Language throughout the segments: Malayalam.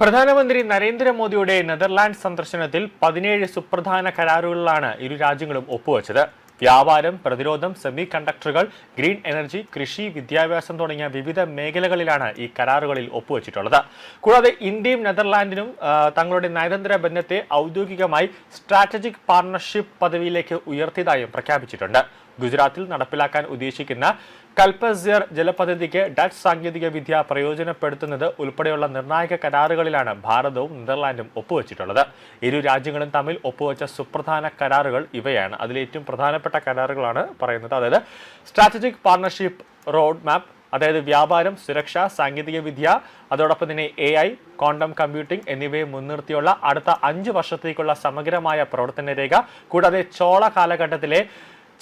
പ്രധാനമന്ത്രി നരേന്ദ്രമോദിയുടെ നെതർലാൻഡ് സന്ദർശനത്തിൽ 17 സുപ്രധാന കരാറുകളിലാണ് ഇരു രാജ്യങ്ങളും ഒപ്പുവച്ചത്. വ്യാപാരം, പ്രതിരോധം, സെമി കണ്ടക്ടറുകൾ, ഗ്രീൻ എനർജി, കൃഷി, വിദ്യാഭ്യാസം തുടങ്ങിയ വിവിധ മേഖലകളിലാണ് ഈ കരാറുകളിൽ ഒപ്പുവച്ചിട്ടുള്ളത്. കൂടാതെ ഇന്ത്യയും നെതർലാൻഡിനും തങ്ങളുടെ നയതന്ത്ര ബന്ധത്തെ ഔദ്യോഗികമായി സ്ട്രാറ്റജിക് പാർട്ണർഷിപ്പ് പദവിയിലേക്ക് ഉയർത്തിയതായും പ്രഖ്യാപിച്ചിട്ടുണ്ട്. ഗുജറാത്തിൽ നടപ്പിലാക്കാൻ ഉദ്ദേശിക്കുന്ന കൽപ്പസിയർ ജലപദ്ധതിക്ക് ഡച്ച് സാങ്കേതിക വിദ്യ പ്രയോജനപ്പെടുത്തുന്നത് ഉൾപ്പെടെയുള്ള നിർണായക കരാറുകളിലാണ് ഭാരതവും നെതർലാൻഡും ഒപ്പുവച്ചിട്ടുള്ളത്. ഇരു രാജ്യങ്ങളും തമ്മിൽ ഒപ്പുവച്ച സുപ്രധാന കരാറുകൾ ഇവയാണ്. അതിലേറ്റവും പ്രധാനപ്പെട്ട കരാറുകളാണ് പറയുന്നത്. അതായത് സ്ട്രാറ്റജിക് പാർട്ണർഷിപ്പ് റോഡ് മാപ്പ്, അതായത് വ്യാപാരം, സുരക്ഷ, സാങ്കേതിക വിദ്യ, അതോടൊപ്പം തന്നെ AI, ക്വാണ്ടം കമ്പ്യൂട്ടിംഗ് എന്നിവയെ മുൻനിർത്തിയുള്ള അടുത്ത 5 വർഷത്തേക്കുള്ള സമഗ്രമായ പ്രവർത്തന രേഖ. കൂടാതെ ചോള കാലഘട്ടത്തിലെ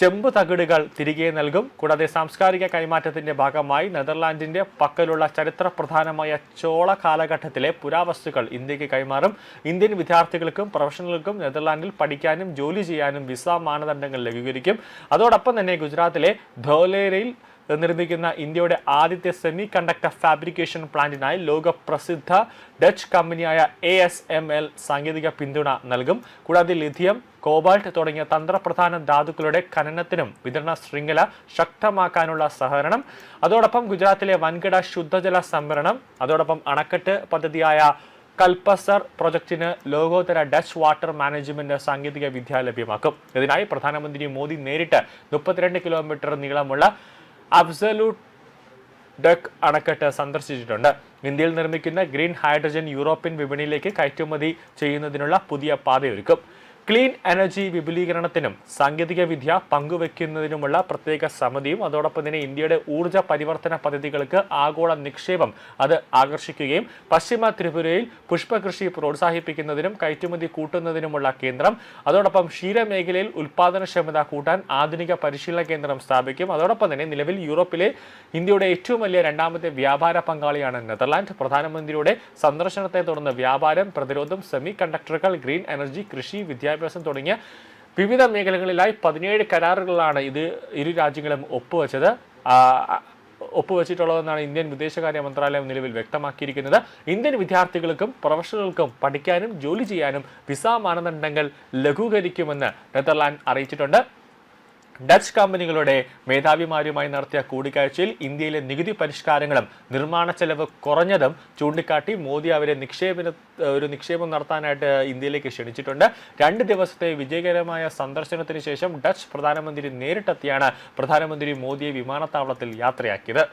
ചെമ്പ് തകിടുകൾ തിരികെ നൽകും. കൂടാതെ സാംസ്കാരിക കൈമാറ്റത്തിന്റെ ഭാഗമായി നെതർലാൻഡിന്റെ പക്കലുള്ള ചരിത്രപ്രധാനമായ ചോള കാലഘട്ടത്തിലെ പുരാവസ്തുക്കൾ ഇന്ത്യക്ക് കൈമാറും. ഇന്ത്യൻ വിദ്യാർത്ഥികൾക്കും പ്രൊഫഷണലുകൾക്കും നെതർലാൻഡിൽ പഠിക്കാനും ജോലി ചെയ്യാനും വിസ മാനദണ്ഡങ്ങൾ ലഘൂകരിക്കും. അതോടൊപ്പം തന്നെ ഗുജറാത്തിലെ ധോലേരയിൽ നിർമ്മിക്കുന്ന ഇന്ത്യയുടെ ആദ്യത്തെ സെമി കണ്ടക്ടർ ഫാബ്രിക്കേഷൻ പ്ലാന്റിനായി ലോകപ്രസിദ്ധ ഡച്ച് കമ്പനിയായ ASML സാങ്കേതിക പിന്തുണ നൽകും. കൂടാതെ ലിഥിയം, കോബാൾട്ട് തുടങ്ങിയ തന്ത്രപ്രധാന ധാതുക്കളുടെ ഖനനത്തിനും വിതരണ ശൃംഖല ശക്തമാക്കാനുള്ള സഹകരണം. അതോടൊപ്പം ഗുജറാത്തിലെ വൻകിട ശുദ്ധജല സംഭരണം, അതോടൊപ്പം അണക്കെട്ട് പദ്ധതിയായ കൽപ്പസർ പ്രൊജക്ടിന് ലോകോത്തര ഡച്ച് വാട്ടർ മാനേജ്മെന്റ് സാങ്കേതിക വിദ്യ ലഭ്യമാക്കും. ഇതിനായി പ്രധാനമന്ത്രി മോദി നേരിട്ട് 32 കിലോമീറ്റർ നീളമുള്ള അബ്സലൂട്ട് ഡക്ക് അണക്കെട്ട് സന്ദർശിച്ചിട്ടുണ്ട്. ഇന്ത്യയിൽ നിർമ്മിക്കുന്ന ഗ്രീൻ ഹൈഡ്രജൻ യൂറോപ്യൻ വിപണിയിലേക്ക് കയറ്റുമതി ചെയ്യുന്നതിനുള്ള പുതിയ പാതയൊരുക്കും. ക്ലീൻ എനർജി വിപുലീകരണത്തിനും സാങ്കേതിക വിദ്യ പങ്കുവയ്ക്കുന്നതിനുമുള്ള പ്രത്യേക സമിതിയും, അതോടൊപ്പം തന്നെ ഇന്ത്യയുടെ ഊർജ്ജ പരിവർത്തന പദ്ധതികൾക്ക് ആഗോള നിക്ഷേപം അത് ആകർഷിക്കുകയും പശ്ചിമ ത്രിപുരയിൽ പുഷ്പകൃഷി പ്രോത്സാഹിപ്പിക്കുന്നതിനും കയറ്റുമതി കൂട്ടുന്നതിനുമുള്ള കേന്ദ്രം, അതോടൊപ്പം ക്ഷീരമേഖലയിൽ ഉൽപാദനക്ഷമത കൂട്ടാൻ ആധുനിക പരിശീലന കേന്ദ്രം സ്ഥാപിക്കും. അതോടൊപ്പം തന്നെ നിലവിൽ യൂറോപ്പിലെ ഇന്ത്യയുടെ ഏറ്റവും വലിയ രണ്ടാമത്തെ വ്യാപാര പങ്കാളിയാണ് നെതർലാൻഡ്. പ്രധാനമന്ത്രിയുടെ സന്ദർശനത്തെ തുടർന്ന് വ്യാപാരം, പ്രതിരോധം, സെമി കണ്ടക്ടറുകൾ, ഗ്രീൻ എനർജി, കൃഷി, വിദ്യാഭ്യാസം തുടങ്ങിയ വിവിധ മേഖലകളിലായി 17 കരാറുകളാണ് ഇരു രാജ്യങ്ങളും ഒപ്പുവച്ചിട്ടുള്ളതെന്നാണ് ഇന്ത്യൻ വിദേശകാര്യ മന്ത്രാലയം നിലവിൽ വ്യക്തമാക്കിയിരിക്കുന്നത്. ഇന്ത്യൻ വിദ്യാർത്ഥികൾക്കും പ്രൊഫഷണലുകൾക്കും പഠിക്കാനും ജോലി ചെയ്യാനും വിസ മാനദണ്ഡങ്ങൾ ലഘൂകരിക്കുമെന്ന് നെതർലാൻഡ് അറിയിച്ചിട്ടുണ്ട്. ഡച്ച് കമ്പനികളുടെ മേധാവിമാരുമായി നടത്തിയ കൂടിക്കാഴ്ചയിൽ ഇന്ത്യയിലെ നികുതി പരിഷ്കാരങ്ങളും നിർമ്മാണ ചെലവ് കുറഞ്ഞതും ചൂണ്ടിക്കാട്ടി മോദി അവരെ നിക്ഷേപം നടത്താനായിട്ട് ഇന്ത്യയിലേക്ക് ക്ഷണിച്ചിട്ടുണ്ട്. 2 ദിവസത്തെ വിജയകരമായ സന്ദർശനത്തിന് ശേഷം ഡച്ച് പ്രധാനമന്ത്രി നേരിട്ടെത്തിയാണ് പ്രധാനമന്ത്രി മോദിയെ വിമാനത്താവളത്തിൽ യാത്രയാക്കിയത്.